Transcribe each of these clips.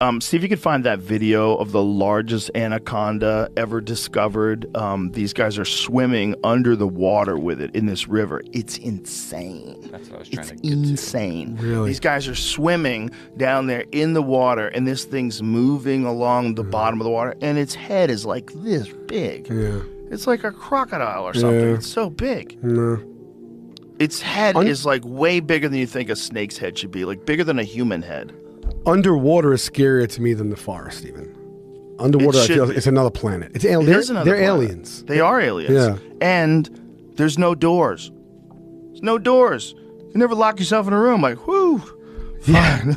See if you can find that video of the largest anaconda ever discovered. These guys are swimming under the water with it in this river. It's insane. That's what I was trying to get insane. to. Really? These guys are swimming down there in the water, and this thing's moving along the bottom of the water, and its head is like this big. Yeah. It's like a crocodile or something. Yeah. It's so big. No. Its head is like way bigger than you think a snake's head should be, like bigger than a human head. Underwater is scarier to me than the forest, even. Underwater, I feel it's another planet. They're aliens. They are aliens. Yeah. And there's no doors. There's no doors. You never lock yourself in a room like, whoo. Yeah.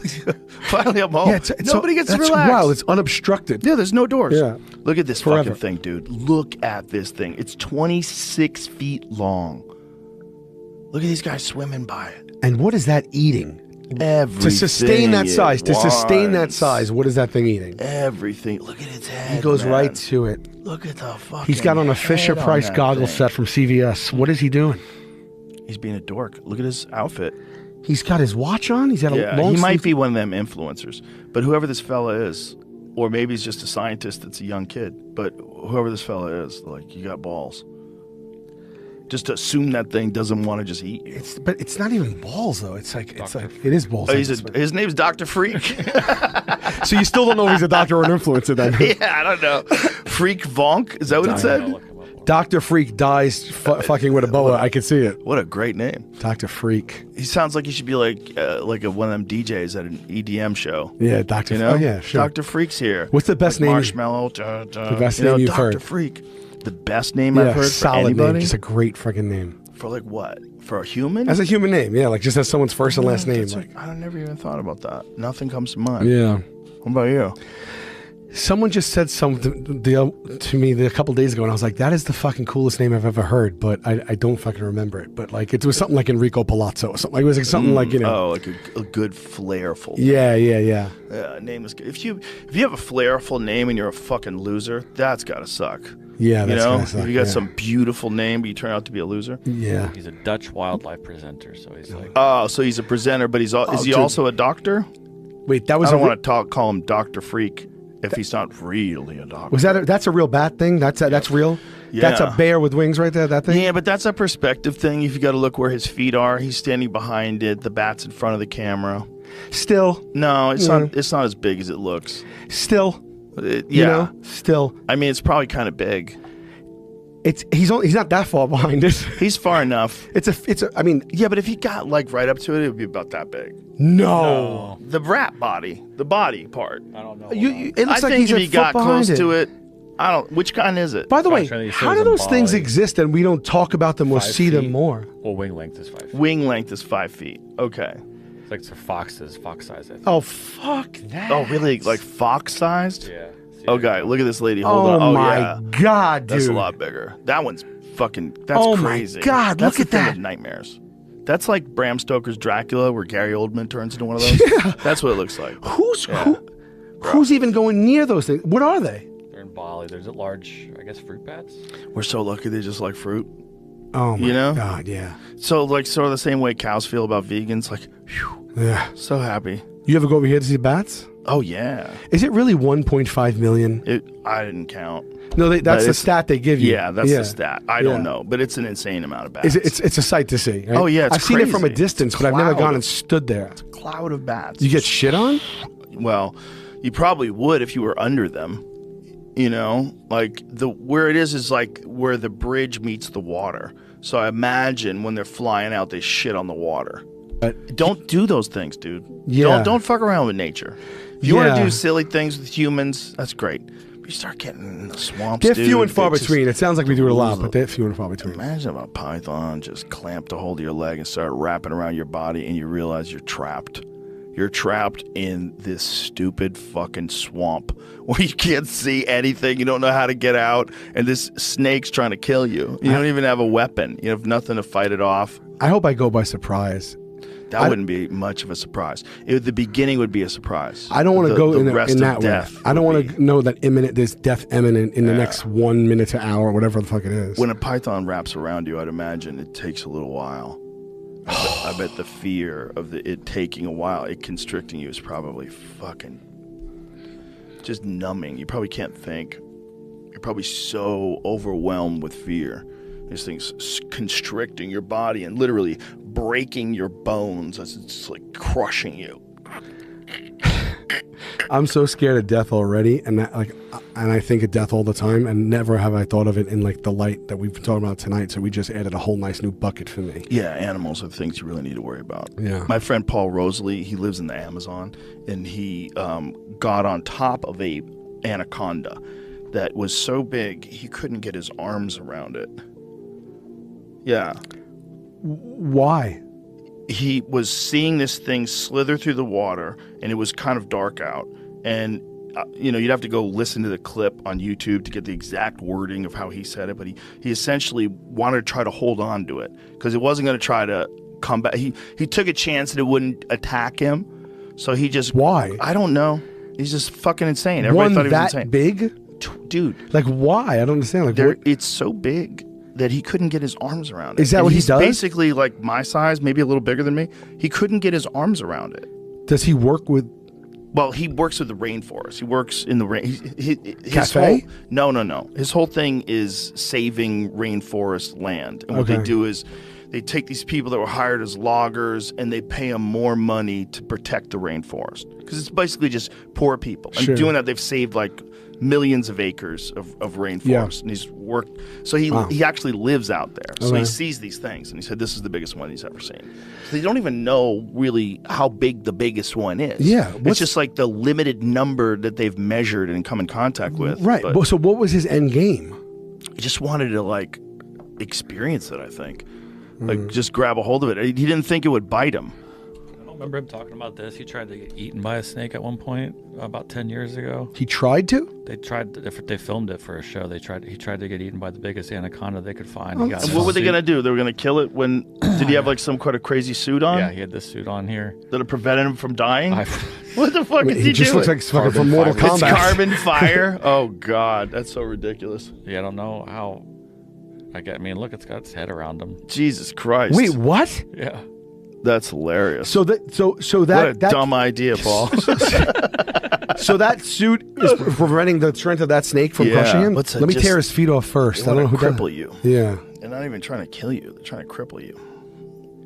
Finally, I'm home. Yeah, Nobody gets to that's relax. Wow, it's unobstructed. Yeah, there's no doors. Yeah. Look at this Forever. fucking thing, dude. Look at this thing. It's 26 feet long. Look at these guys swimming by it. And what is that eating? Everything. To sustain that size. To sustain that size, what is that thing eating? Everything. Look at its head. He goes man. right to it. Look at the fucking He's got on a Fisher head Price on that goggle thing. set from CVS. What is he doing? He's being a dork. Look at his outfit. He's got his watch on. He's got a long he might sleeve- be one of them influencers. But whoever this fella is, or maybe he's just a scientist that's a young kid, but whoever this fella is, like, you got balls. Just assume that thing doesn't want to just eat you. But it's not even balls though. It's like it is balls. Oh, his name's Dr. Freak. So you still don't know if he's a doctor or an influencer then? Yeah, I don't know. Freak Vonk? Is that what it said? Dr. Freak dies fucking with a boa. I can see it. What a great name. Dr. Freak. He sounds like he should be like one of them DJs at an EDM show. Yeah, Dr. You know? Oh yeah, sure. Dr. Freak's here. What's the best like name? Marshmallow. The best name you've Dr. heard. Freak. The best name I've heard solid for anybody? name. Just a great freaking name. For like what? For a human? As a human name, yeah, like just as someone's first and last name. Like, I never even thought about that. Nothing comes to mind. yeah. What about you? Someone just said something to me a couple days ago, and I was like, "That is the fucking coolest name I've ever heard." But I don't fucking remember it. But like, it was something like Enrico Palazzo or something. Like, it was like something like, you know. Oh, like a good flairful. Yeah. Yeah, name is good. If you have a flairful name and you're a fucking loser, that's gotta suck. Yeah, you that's know, gotta suck, if you got yeah. some beautiful name but you turn out to be a loser. Yeah. He's a Dutch wildlife presenter, so he's like. Oh, so he's a presenter, but is he dude. also a doctor? Wait, that was I don't want to call him Dr. Freak if he's not really a doctor. Was that's a real bat thing? That's real? Yeah. That's a bear with wings right there, that thing? Yeah, but that's a perspective thing. If you got to look where his feet are, he's standing behind it. The bat's in front of the camera. Still. No, it's not. It's not as big as it looks. Still. Yeah. You know? Still. I mean, it's probably kind of big. He's not that far behind it. He's far enough. I mean, yeah, but if he got like right up to it, it would be about that big. No. The rat body, the body part. I don't know. It looks I like think he's if a he foot got behind close to it, I don't. Which kind is it? By the way, trying to say how it do was those in things Bali. exist and we don't talk about them or 5 see them feet. more? Well, wing length is 5 feet. Wing length is 5 feet. Okay. It's like for foxes, fox size. I think. Oh, fuck that. Oh, really? Like fox sized? Yeah. See, Okay. Look at this lady holding. Oh, Oh, my yeah. God, dude. That's a lot bigger. That one's fucking. That's Oh, my crazy. God, That's look the at thing that. Of nightmares. That's like Bram Stoker's Dracula, where Gary Oldman turns into one of those. Yeah. That's what it looks like. Who's even going near those things? What are they? They're in Bali. There's a large, I guess, fruit bats. We're so lucky they just like fruit. Oh, my You know? God, yeah. So like sort of the same way cows feel about vegans. Like, whew, Yeah. so happy. You ever go over here to see bats? Oh yeah. Is it really 1.5 million? I didn't count. No, that's the it's- stat they give you. Yeah, that's the stat. I don't Yeah. know, but it's an insane amount of bats. Is it, it's a sight to see. Right? Oh, yeah, it's I've seen it from a crazy. distance, It's but I've never cloud. gone and stood there. Cloud of bats. You get shit on? Well, you probably would if you were under them. You know, like where it is like where the bridge meets the water. So I imagine when they're flying out, they shit on the water. Don't do those things, dude. Yeah. Don't fuck around with nature. If you want Yeah. to do silly things with humans, that's great. But you start getting in the swamps, They're dude, few and far it's just- between. It sounds like we do it a lot, but they're few and far between. Imagine if a python just clamped a hold of your leg and started wrapping around your body and you realize you're trapped. You're trapped in this stupid fucking swamp where you can't see anything. You don't know how to get out. And this snake's trying to kill you. You don't even have a weapon. You have nothing to fight it off. I hope I go by surprise. That wouldn't be much of a surprise. The beginning would be a surprise. I don't want to go in rest that of way. death I don't would want be- to know that there's death imminent in the next 1 minute to hour, whatever the fuck it is. When a python wraps around you, I'd imagine it takes a little while. I bet the fear of it taking a while, it constricting you, is probably fucking just numbing. You probably can't think. You're probably so overwhelmed with fear. These things constricting your body and literally breaking your bones as it's like crushing you. I'm so scared of death already, and I think of death all the time, and never have I thought of it in like the light that we've been talking about tonight. So we just added a whole nice new bucket for me. Yeah, animals are the things you really need to worry about. Yeah. My friend Paul Rosalie, he lives in the Amazon, and he got on top of a anaconda that was so big he couldn't get his arms around it. Yeah. Why? He was seeing this thing slither through the water, and it was kind of dark out. And, you'd have to go listen to the clip on YouTube to get the exact wording of how he said it. But he essentially wanted to try to hold on to it because it wasn't going to try to come back. He took a chance that it wouldn't attack him. So he just... Why? I don't know. He's just fucking insane. Everybody thought he was insane. Big? Dude. Like, why? I don't understand. Like, it's so big that he couldn't get his arms around it. Is that what he does? He's basically like my size, maybe a little bigger than me. He couldn't get his arms around it. Does he work with... Well, he works with the rainforest. He works in the rain. His Cafe? No. His whole thing is saving rainforest land. And what they do is they take these people that were hired as loggers and they pay them more money to protect the rainforest. Because it's basically just poor people. And doing that, they've saved like millions of acres of rainforest. Yeah. And he's worked. So he actually lives out there. So he sees these things. And he said this is the biggest one he's ever seen. So they don't even know really how big the biggest one is. Yeah. It's just like the limited number that they've measured and come in contact with. Right. But So what was his end game? he just wanted to like experience it, I think. Like just grab a hold of it. He didn't think it would bite him. I don't remember him talking about this. He tried to get eaten by a snake at one point about 10 years ago. He tried to? They filmed it for a show. He tried to get eaten by the biggest anaconda they could find. Oh, He got And in what a were they suit. going to do? They were going to kill it when... Did he have like some kind of crazy suit on? Yeah, he had this suit on here. That it prevented him from dying? What the fuck is he He just doing? looks like fucking from Mortal fiber. It's Kombat. carbon fire? Oh, God. That's so ridiculous. Yeah, I don't know how. I mean, look, it's got its head around him. Jesus Christ. Wait, what? Yeah. That's hilarious. So that What a dumb idea, Paul. So that suit is preventing the strength of that snake from crushing him? Let me tear his feet off first. They I don't know want who to does. cripple you. Yeah. They're not even trying to kill you. They're trying to cripple you.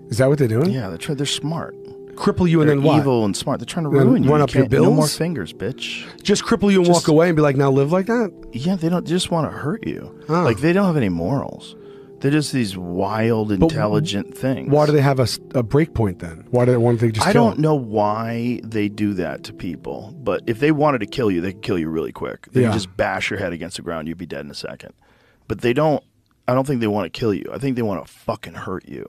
Is that what they're doing? Yeah, they're smart. Cripple you and They're then what? evil and smart. They're trying to Then ruin you. run You up your can't- No more bills? fingers, bitch. Just cripple you and walk away and be like, now live like that? Yeah, they just want to hurt you. Oh. Like they don't have any morals. They're just these wild, intelligent things. Why do they have a break point then? Why don't they just I kill don't him? know why they do that to people, but if they wanted to kill you, they could kill you really quick. They Yeah. could just bash your head against the ground, you'd be dead in a second. But they don't. I don't think they want to kill you. I think they want to fucking hurt you.